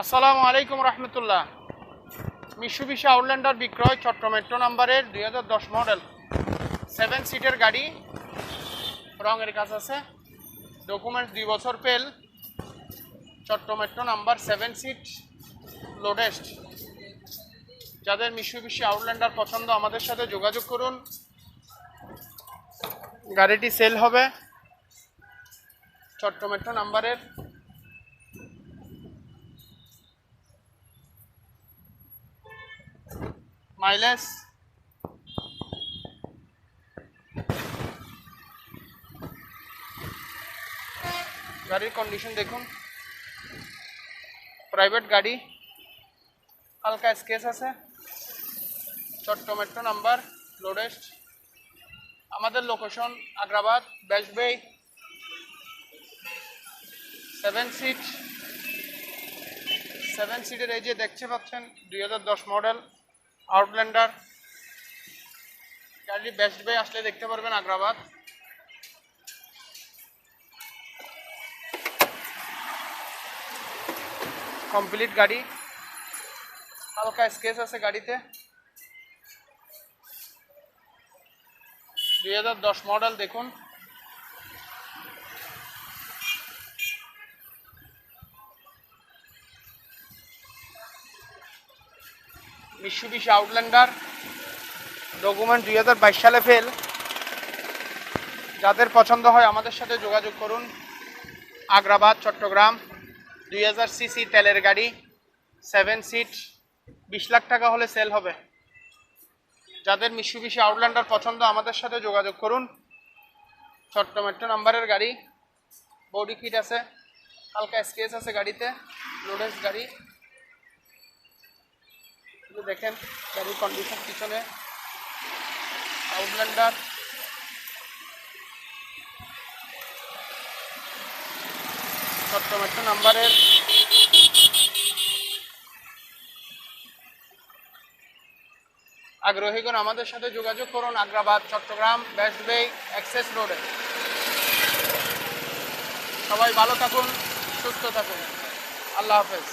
আসসালামু আলাইকুম রহমতুল্লাহ। মিশুবিশি আউটল্যান্ডার বিক্রয় চট্টগ্রাম মেট্রো নাম্বারের 2010 মডেল 7 সিটের গাড়ি, রঙের কাজ আছে, ডকুমেন্টস 2 বছর পেল, চট্টগ্রাম মেট্রো নাম্বার 7 সিট লোডেস্ট। যাদের মিশুবিশি আউটল্যান্ডার পছন্দ আমাদের সাথে যোগাযোগ করুন। গাড়িটি সেল হবে চট্টগ্রাম মেট্রো নাম্বারের। মাইলেজ গাড়ির কন্ডিশন দেখুন, প্রাইভেট গাড়ি, হালকা স্কেচ আছে, চট্টগ্রাম মেট্রো নাম্বার লোডেস্ট। আমাদের লোকেশন আগ্রাবাদ ব্যাশবাই। 7 সিটের এই যে দেখতে পাচ্ছেন 2010 মডেল আউটল্যান্ডার গাড়ি, ব্যাশবাই আসলে দেখতে পারবেন আগ্রাবাদ। কমপ্লিট গাড়ি, হালকা স্কেচ আছে গাড়িতে। 2010 মডেল দেখুন। মিশুবিশি আউটল্যান্ডার, ডকুমেন্ট 2022 সালে ফেল। যাদের পছন্দ হয় আমাদের সাথে যোগাযোগ করুন। আগ্রাবাদ চট্টগ্রাম, 2000 সিসি তেলের গাড়ি, 7 সিট, 20 লাখ টাকা হলে সেল হবে। যাদের মিশুবিশি আউটল্যান্ডার পছন্দ আমাদের সাথে যোগাযোগ করুন। চট্টগ্রাম মেট্রো নাম্বারের গাড়ি, বডি কিট আছে, হালকা স্কেচ আছে গাড়িতে, লোডেস গাড়ি। দেখেন গাড়ির কন্ডিশন, পিছনে আউটল্যান্ডার। চট্টগ্রাম মেট্রো নাম্বারের আগ্রহীগণ আমাদের সাথে যোগাযোগ করুন। আগ্রাবাদ চট্টগ্রাম ব্যাশবাই অ্যাক্সেস রোডে। সবাই ভালো থাকুন, সুস্থ থাকুন, আল্লাহ হাফেজ।